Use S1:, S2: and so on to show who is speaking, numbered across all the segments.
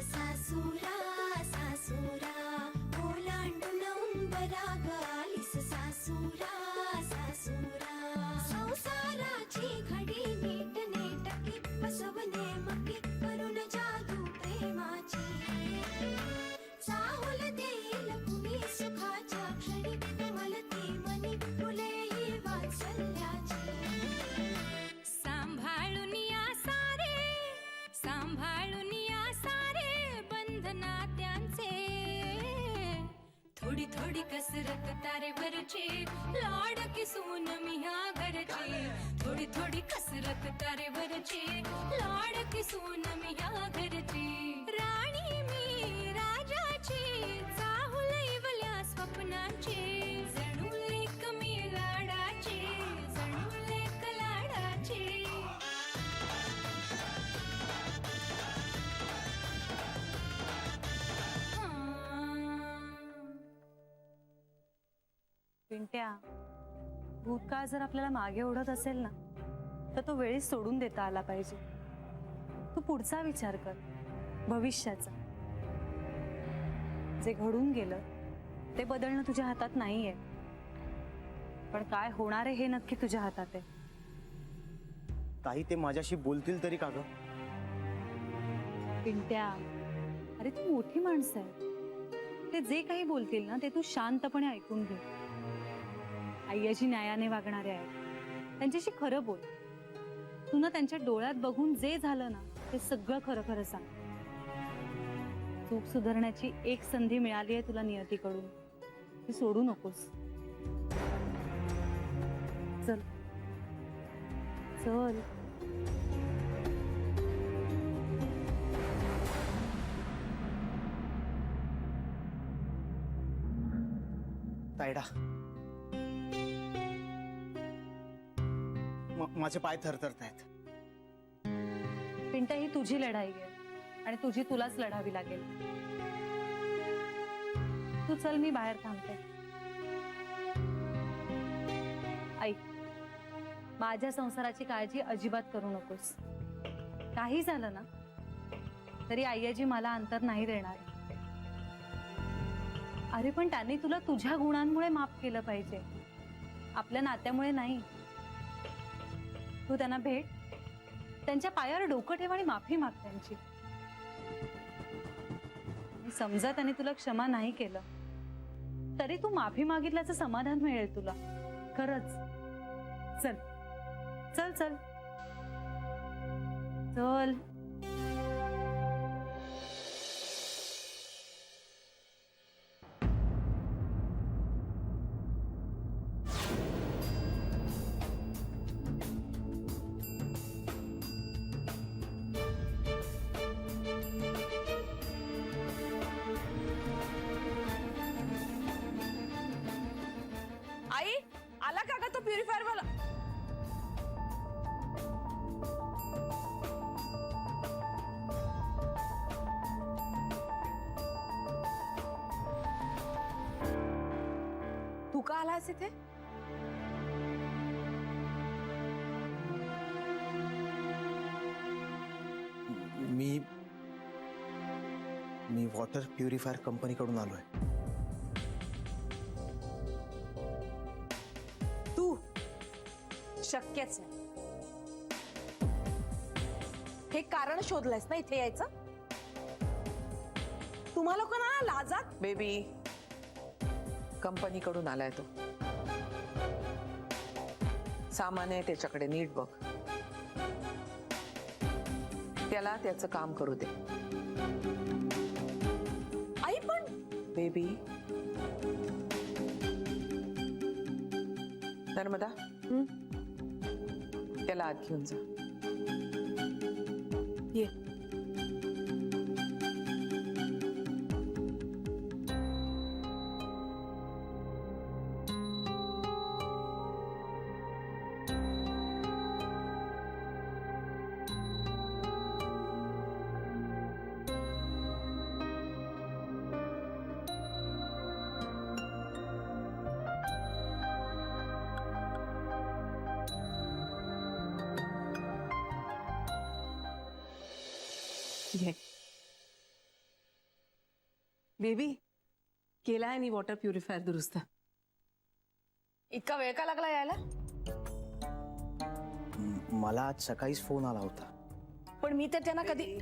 S1: सासूरा सासूरा ओलांडून उंबराग आलीस सासूरा सासूरा संसाराची घडी नीट नेटकी बसवणे मकी करून जादू प्रेमाची चाहुल देईल कुणी सुखाच्या क्षणी कमलती मनी फुले ही वात्सल्याची सांभाळून या सारे बंधना त्यांचे थोडी थोडी कसरत तारेवरची लाडकी सून मी ह्या घरची थोडी थोडी कसरत तारेवरची लाडकी सून मी ह्या घरची राणी मी राजाची चाहुल इवल्या स्वप्नांची जणू लेक मी लाडाची जणू लेक लाडाची
S2: पिंट्या, भूतकाळ जर आपल्याला मागे ओढत असेल ना तर तो वेळी सोडून देता आला पाहिजे. तू पुढचा विचार कर, भविष्याचा. जे घडून गेलं ते बदलणं तुझ्या हातात नाहीये, पण काय होणार आहे हे नक्की तुझ्या हातात आहे.
S3: ताई ते माझ्याशी बोलतील तरी का ग?
S2: पिंट्या, अरे तू मोठी माणसं आहे, ते जे काही बोलतील ना ते तू शांतपणे ऐकून घे. आईयाची न्यायाने वागणारे आहे, त्यांच्याशी खरं बोल. तू ना त्यांच्या डोळ्यात बघून जे झालं ना ते सगळं खरं खरं सांग. चूक सुधारण्याची एक संधी मिळाली आहे तुला नियतीकडून, ती सोडू नकोस. चल चल.
S3: तायडा, माझे पाय थरथरतायत.
S2: पिंट्या, ही तुझी लढाई आहे आणि तुझी तुलाच लढावी लागेल. तू चल, मी बाहेर थांबते. ऐक, माझ्या संसाराची काळजी अजिबात करू नकोस. काही झालं ना तरी आईजी मला अंतर नाही देणार. अरे पण त्यांनी तुला तुझ्या गुणांमुळे माफ केलं पाहिजे, आपल्या नात्यामुळे नाही. तू त्यांना भेट, त्यांच्या पायावर डोकं ठेव आणि माफी माग त्यांची. समजा त्यांनी तुला क्षमा नाही केलं तरी तू माफी मागितल्याचं समाधान मिळेल तुला खरंच. चल चल चल चल.
S4: आई, आला का ग तो प्युरिफायर वाला? तू का आलास इथे?
S3: मी वॉटर प्युरिफायर कंपनीकडून आलोय.
S4: तू शक्यच नाही. हे कारण शोधलंयस ना इथे यायचं? तुम्हा लोकांना लाजात?
S5: बेबी, कंपनीकडून आलाय तो. सामान आहे त्याच्याकडे, नीट बघ. त्याला त्याचं काम करू दे.
S4: आई पण
S5: बेबी, नर्मदा, त्याला आत घेऊन जा.
S4: ये.
S5: घे.
S6: बेबी केला आहे मी वॉटर प्युरिफायर दुरुस्त.
S4: इतका वेळ का लागला यायला?
S3: मला आज सकाळीच फोन आला होता.
S4: पण मी तर त्यांना कधी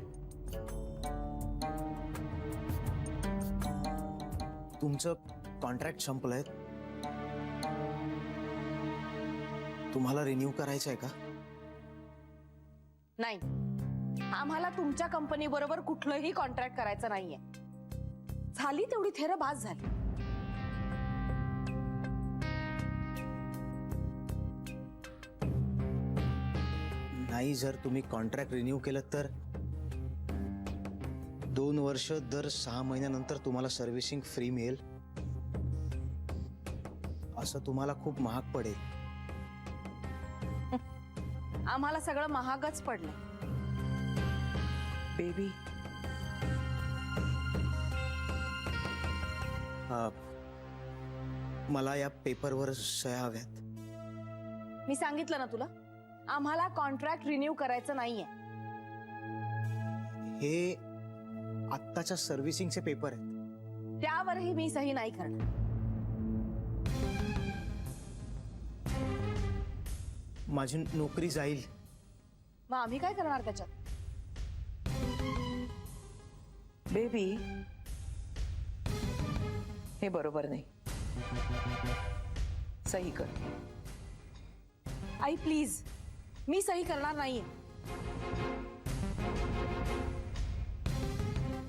S3: तुमचं कॉन्ट्रॅक्ट संपलंय. तुम्हाला रिन्यू करायचं आहे का?
S4: नाही, आम्हाला तुमच्या कंपनी बरोबर कुठलंही कॉन्ट्रॅक्ट करायचं नाहीये. झाली तेवढी थेरं बास झाली.
S3: नाही, जर तुम्ही कॉन्ट्रॅक्ट रिन्यू केलं तर 2 वर्ष दर 6 महिन्यानंतर तुम्हाला सर्व्हिसिंग फ्री मिळेल. असं तुम्हाला खूप महाग पडेल.
S4: आम्हाला सगळं महागच पडलं.
S5: बेबी
S3: मला या पेपरवर सह्या हव्यात.
S4: मी सांगितलं ना तुला, आम्हाला कॉन्ट्रॅक्ट रिन्यू करायचं नाहीये.
S3: हे आत्ताच्या सर्व्हिसिंगचे पेपर आहेत.
S4: त्यावरही मी सही नाही करणार.
S3: माझी नोकरी जाईल.
S4: मग आम्ही काय करणार त्याच्यात?
S5: बेबी हे बरोबर नाही. सही कर.
S4: आई प्लीज, मी सही करणार नाहीये.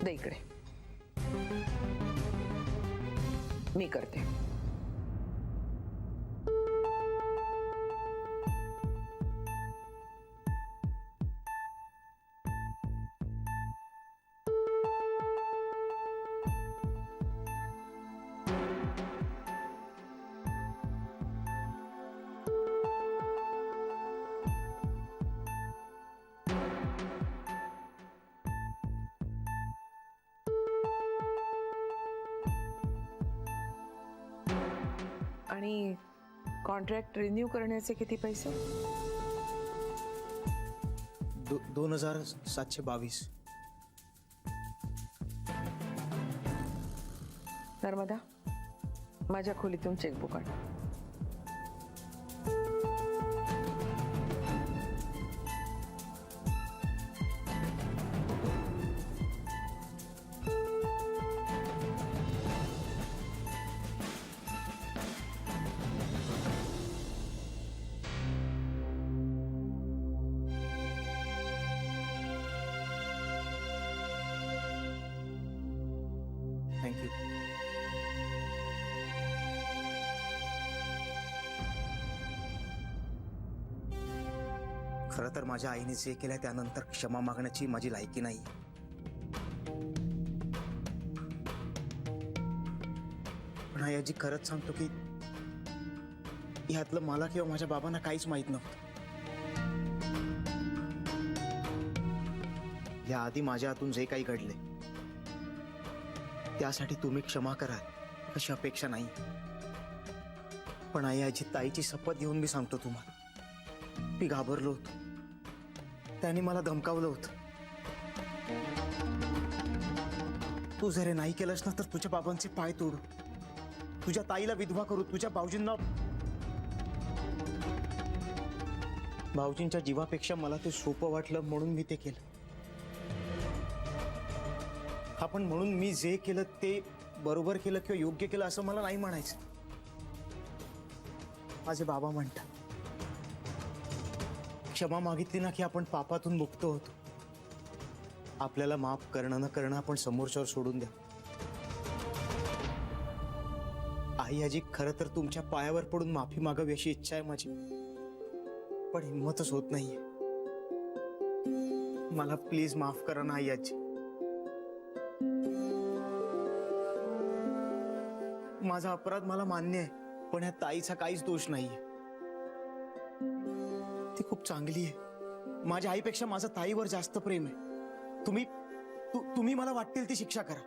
S5: दे इकडे. मी करते. आणि कॉन्ट्रॅक्ट रिन्यू करण्याचे किती पैसे?
S3: 2722.
S5: नर्मदा, माझ्या खोलीतून चेकबुक आण.
S3: थँक्यू. खरं तर माझ्या आईने जे केलं त्यानंतर क्षमा मागण्याची माझी लायकी नाही. पण आजी, खरंच सांगतो की यातलं मला किंवा माझ्या बाबांना काहीच माहित नव्हतं. या आधी माझ्या हातून जे काही घडले त्यासाठी तुम्ही क्षमा कराल अशी अपेक्षा नाही. पण आजी, ताईची शपथ घेऊन मी सांगतो तुम्हाला, मी घाबरलो होतो. त्यांनी मला धमकावलं होतं. तू जर हे नाही केलंस ना तर तुझ्या बाबांचे पाय तोडू, तुझ्या ताईला विधवा करू, तुझ्या भाऊजींच्या जीवापेक्षा मला ते सोपं वाटलं म्हणून मी ते केलं. आपण म्हणून मी जे केलं ते बरोबर केलं किंवा योग्य केलं असं मला नाही म्हणायचं. माझे बाबा म्हणतात, क्षमा मागितली ना की आपण पापातून मुक्त होतो. आपल्याला माफ करणं न करणं आपण समोरच्यावर सोडून द्या. आजी, खरं तर तुमच्या पायावर पडून माफी मागावी अशी इच्छा आहे माझी, पण हिंमतच होत नाहीये. मला प्लीज माफ करा ना आजी. माझा अपराध मला मान्य आहे, पण या ताईचा काहीच दोष नाहीये. ती खूप चांगली आहे. माझ्या आईपेक्षा माझं ताईवर जास्त प्रेम आहे. तुम्ही मला वाटेल ती शिक्षा करा,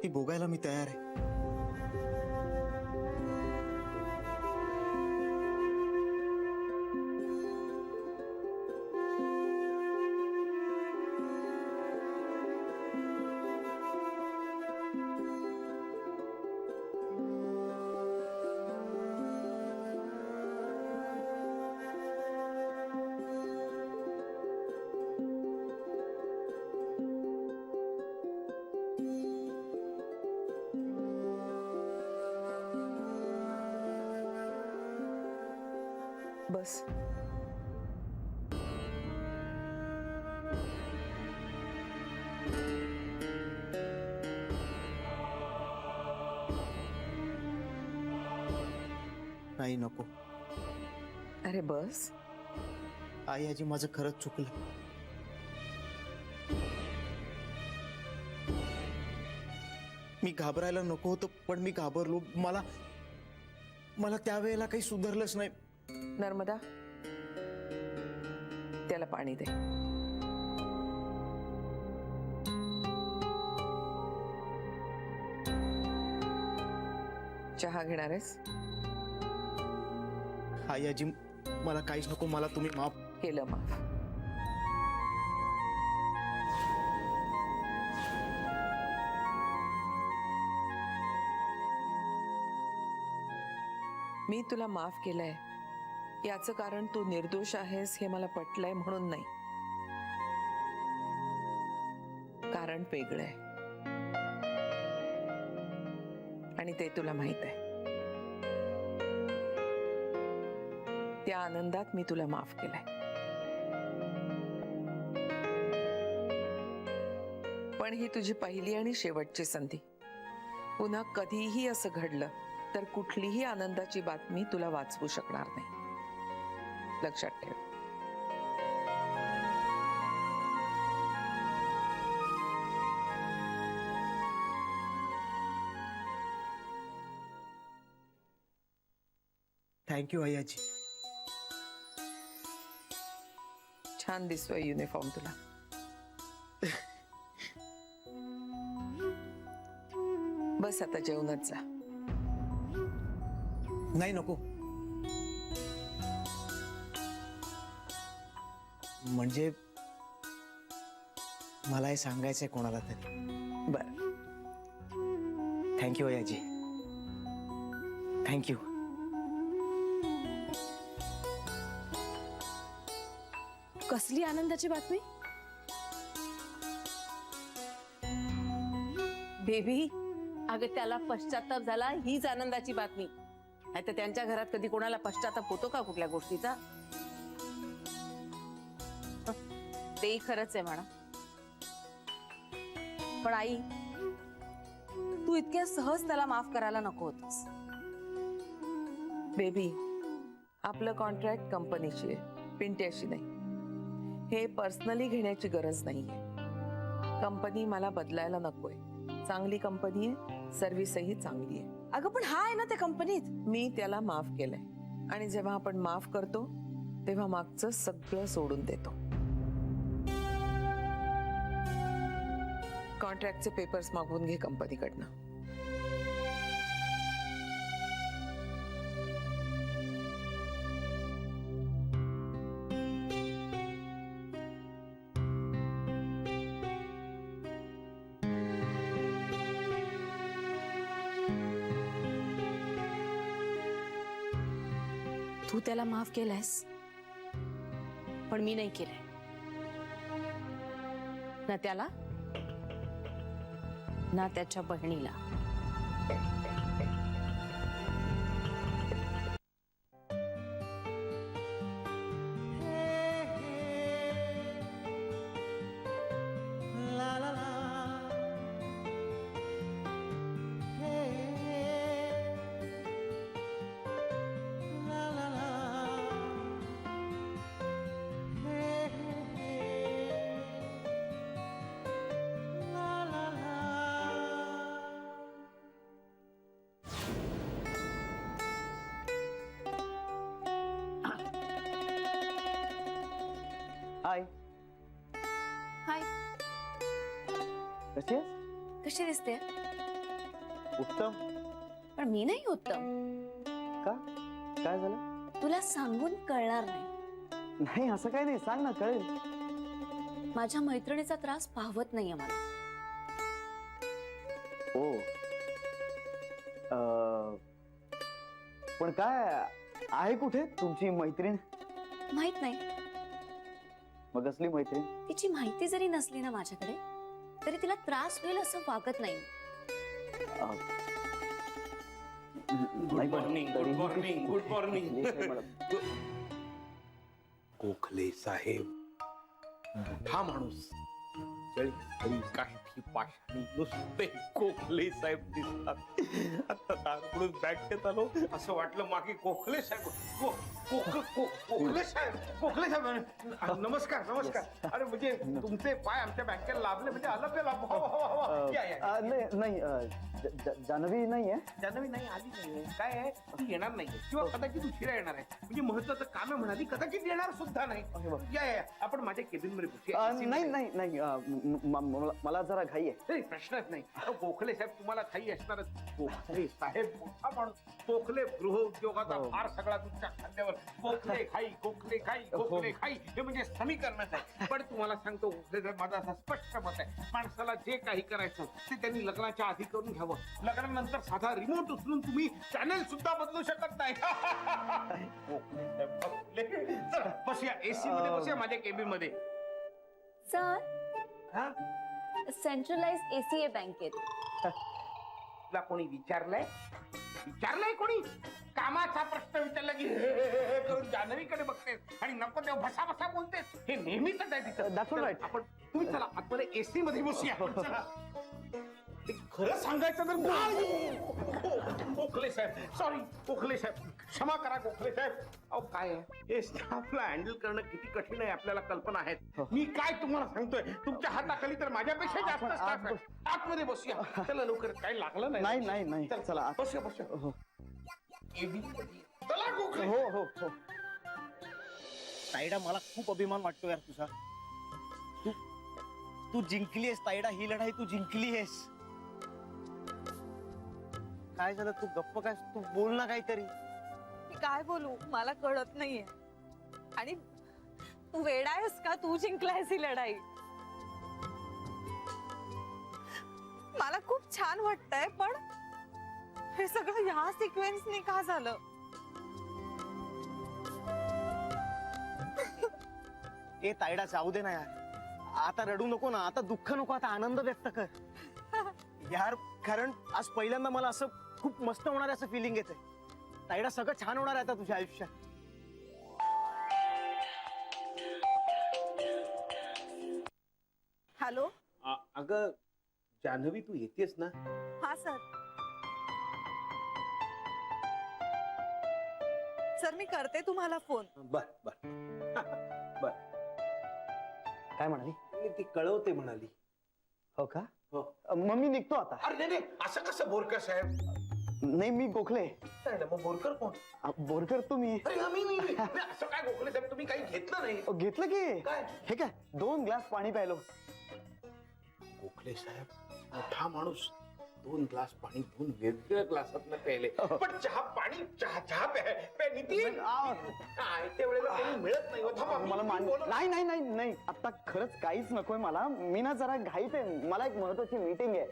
S3: ती भोगायला मी तयार आहे.
S5: बस.
S3: नाही नको.
S5: अरे बस.
S3: आई आजी माझं खरंच चुकलं. मी घाबरायला नको होतं पण मी घाबरलो. मला मला त्यावेळेला काही सुधारलंच नाही.
S5: नर्मदा, त्याला पाणी दे. चहा घेणार आहेस?
S3: आई आजी मला काहीच नको. मला तुम्ही माफ.
S5: केलं माफ. मी तुला माफ केलंय याचं कारण तू निर्दोष आहेस हे मला पटलंय म्हणून नाही. कारण वेगळं आहे आणि ते तुला माहित आहे. त्या आनंदात मी तुला माफ केलंय. पण ही तुझी पहिली आणि शेवटची संधी. पुन्हा कधीही असं घडलं तर कुठलीही आनंदाची बातमी तुला वाचवू शकणार नाही. लक्षात ठेव.
S3: थँक्यू आई आजी.
S5: छान दिसतोय युनिफॉर्म तुला. बस आता जेवणात जा.
S3: नाही नको. म्हणजे मला हे सांगायचंय कोणाला तरी.
S5: बर.
S3: थँक्यू आई आजी. थँक्यू.
S4: कसली आनंदाची बातमी?
S6: बेबी, अगं त्याला पश्चाताप झाला हीच आनंदाची बातमी. नाही तर त्यांच्या घरात कधी कोणाला पश्चाताप होतो का कुठल्या गोष्टीचा?
S4: तेही खरंच आहे म्हणा. पण आई, तू इतक्या सहज त्याला माफ करायला नको होतीस.
S5: बेबी, आपलं कॉन्ट्रॅक्ट कंपनीशी आहे, पिंट्याशी नाही. हे पर्सनली घेण्याची गरज नाहीये. कंपनी मला बदलायला नकोय. चांगली कंपनी आहे, सर्व्हिसही चांगली आहे.
S4: अगं पण हा आहे ना त्या कंपनीत.
S5: मी त्याला माफ केलंय आणि जेव्हा आपण माफ करतो तेव्हा मागचं सगळं सोडून देतो. कॉन्ट्रॅक्टचे पेपर्स मागवून घे कंपनीकडनं.
S4: तू त्याला माफ केलंयस पण मी नाही केलंय. ना त्याला ना त्याच्या बहिणीला.
S3: हाय.
S4: हाय.
S3: कशी आहेस?
S4: कशी दिसते?
S3: उत्तम.
S4: पण मी नाही उत्तम.
S3: का? काय झालं?
S4: तुला सांगून कळणार नाही.
S3: नाही असं काय नाही. सांग ना, कळेल.
S4: माझ्या मैत्रिणीचा त्रास पाहवत नाहीये मला.
S7: हो. पण काय आहे कुठे तुमची मैत्रीण?
S4: माहित नाही.
S7: मग असली मैत्रीण?
S4: तिची माहिती जरी नसली ना माझ्याकडे तरी तिला त्रास होईल असं वागत नाही.
S7: Good morning. Good morning. Good morning.
S8: Gokhale साहेब मोठा माणूस जळी तरी काठी पाषाणी नुसते गोखले साहेब दिसतात. आता दारकडून बँकेत आलो असं वाटलं मागे गोखले साहेब गोखले साहेब गोखले साहेब नमस्कार नमस्कार. अरे म्हणजे तुमचे पाय आमच्या बँकेला लाभले म्हणजे आलं ते लाभ. या, या.
S7: नाही जानवी नाहीये.
S8: जानवी नाही आली नाहीये. काय आहे ती येणार नाहीये किंवा कदाचित उशिरा येणार आहे. म्हणजे महत्वाचं काम आहे म्हणाली, कदाचित येणार सुद्धा नाही. या या आपण माझ्या केबिन मध्ये बसूया.
S7: नाही मला जरा घाई आहे.
S8: नाही, प्रश्नच नाही. गोखले साहेब तुम्हाला काही असणारच. गोखले साहेब मोठा माणूस. गोखले गृह उद्योगाचा फार सगळा तुमच्या खांद्यावर. गोखले खाई गोखले खाई गोखले खाई हे म्हणजे समीकरणच आहे. पण तुम्हाला सांगतो गोखले साहेब माझं असं स्पष्ट मत आहे, माणसाला जे काही करायचं ते त्यांनी लग्नाच्या आधी करून घ्यावं. लग्नानंतर साधा रिमोट उचलून तुम्ही चॅनल सुद्धा बदलू शकत नाही. चला, बसूया एसी मध्ये बसूया माझ्या केबिन मध्ये.
S9: सर
S8: हा
S9: सेंट्रलाइज एसी आहे बँकेत.
S8: तुला कोणी विचारलंय कोणी? कामाचा प्रश्न विचारला की हे करून जान्हवीकडे बघतेस आणि नको तेव्हा भसा भसा बोलतेस. हे नेहमीच आहे तिथं.
S7: That's all right.
S8: आपण तुम्ही चला आतमध्ये एसी मध्ये बसूया. चला. ते खरं सांगायचं तर गोखले साहेब सॉरी गोखले साहेब क्षमा करा गोखले साहेब. अहो काय आहे हे स्टाफला हँडल करणं किती कठीण आहे आपल्याला कल्पना आहेत. मी काय तुम्हाला सांगतोय तुमच्या हाताखाली तर माझ्यापेक्षा जास्त स्टाफ आहे. आतमध्ये बसूया. चला लवकर काय लागलं
S7: नाही चला
S8: बसूया बसूया. चला गोखले.
S3: हो ताईडा, मला खूप अभिमान वाटतो यार तुझा. तू जिंकलीयस ताईडा, ही लढाई तू जिंकलीयस. काय झालं तू गप्प काय? तू बोल ना काहीतरी.
S2: मी काय बोलू मला कळत नाहीये. आणि तू वेडा आहेस का? तू जिंकलायस ही लढाई. मला खूप छान वाटतंय, पण हे सगळं ह्या सिक्वेन्सने का झालं?
S3: ए ताईडा जाऊ दे ना यार, आता रडू नको ना, आता दुःख नको, आता आनंद व्यक्त कर यार. कारण आज पहिल्यांदा मला असं खूप मस्त होणार असं फिलिंग येतंय. ताईडा सगळं छान होणार आहे आता तुझ्या आयुष्यात.
S2: हॅलो.
S8: अगं जान्हवी तू येतेस ना?
S2: हा सर. सर मी करते तुम्हाला फोन.
S8: बर बर बर.
S3: काय म्हणाली?
S8: ती कळवते म्हणाली.
S3: हो का?
S8: हो.
S3: मग मी निघतो आता.
S8: अरे नाही असं कसं बोरकर साहेब?
S3: नाही मी गोखले.
S8: मग बोरकर कोण?
S3: बोरकर तुम्ही.
S8: अरे मी असं काय गोखले साहेब तुम्ही काही घेतलं नाही?
S3: घेतलं की
S8: काय?
S3: हे काय 2 ग्लास पाणी प्यायलो.
S8: गोखले साहेब मोठा माणूस 2 ग्लास पाणी 2 वेगवेगळ्या ग्लासात प्यायले. पण चहा पाणी चहा त्यावेळेला कोणी मिळत नाही.
S3: मला नाही आता खरंच काहीच नकोय मला. मी ना जरा घाईत आहे, मला एक महत्वाची मीटिंग आहे.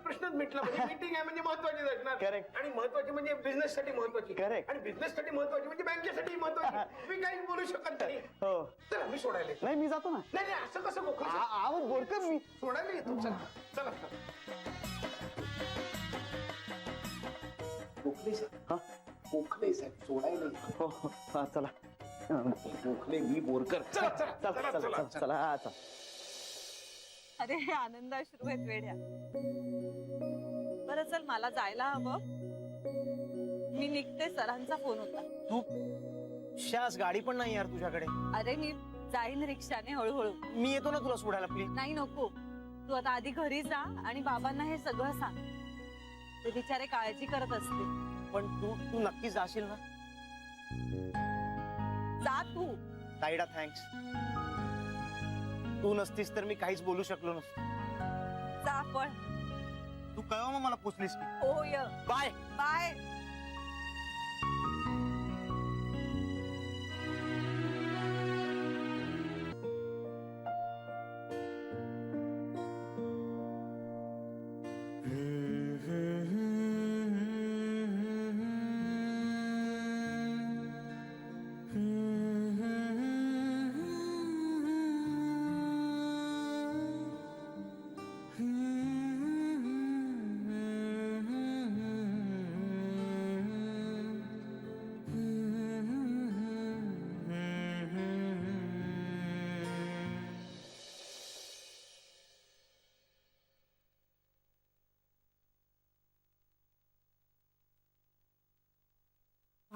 S8: प्रश्नच मिटला. म्हणजे मीटिंग आहे म्हणजे महत्वाची असणार.
S3: करेक्ट.
S8: आणि महत्वाची म्हणजे बिझनेस साठी महत्वाची.
S3: करेक्ट.
S8: आणि बिझनेस साठी महत्वाची म्हणजे बँकेसाठी महत्वाची. मी काही बोलू शकत नाही.
S3: हो
S8: चला मी सोडायला.
S3: नाही मी जातो ना.
S8: नाही असं कसं गोखले साहेब?
S3: आहो बोरकर मी
S8: सोडायला येतो. चला चला गोखले साहेब. गोखले साहेब सोडायला येतो.
S3: हो हा चला.
S8: गोखले मी बोरकर. चला चला चला चला
S3: चला हा चला.
S2: अरे हे आनंदाश्रू आहेत वेड्या. बरं चल मला जायला हवं. मी निघते. सरांचा फोन होता.
S3: तू शास गाडी पण नाही यार तुझ्याकडे.
S2: अरे मी जाईन रिक्षाने हळूहळू.
S3: मी येतो ना तुला सोडायला प्लीज.
S2: नाही नको. तू आता आधी घरी जा आणि बाबांना हे सगळं सांग. ते बिचारे काळजी करत असतील.
S3: पण तू नक्की जाशील ना?
S2: जा तू.
S3: ताईडा थँक्स. तू नसतीस तर मी काहीच बोलू शकलो नसतो.
S2: जा पण.
S3: तू कळव मग मला पोचलीस की.
S2: हो य.
S3: Bye
S2: bye.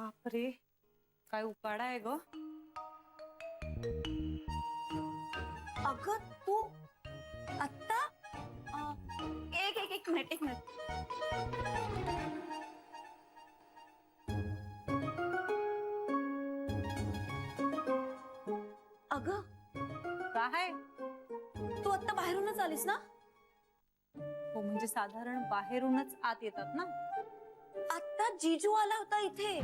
S2: बापरे, काय उकाडा आहे ग.
S1: अगं तू आत्ता एक मिनिट अगं
S2: काय
S1: तू आत्ता बाहेरूनच आलीस ना.
S2: हो म्हणजे साधारण बाहेरूनच आत येतात ना.
S1: आत्ता जीजू आला होता इथे.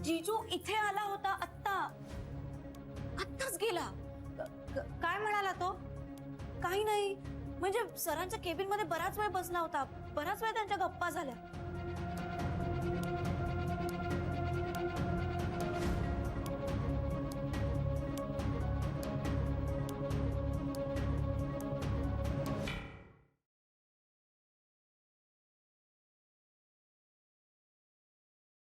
S1: जीजू इथे आला होता आत्ताच गेला.
S2: काय म्हणाला तो?
S1: काही नाही म्हणजे सरांच्या केबिन मध्ये बराच वेळ बसला होता. बराच वेळ त्यांच्या गप्पा झाल्या.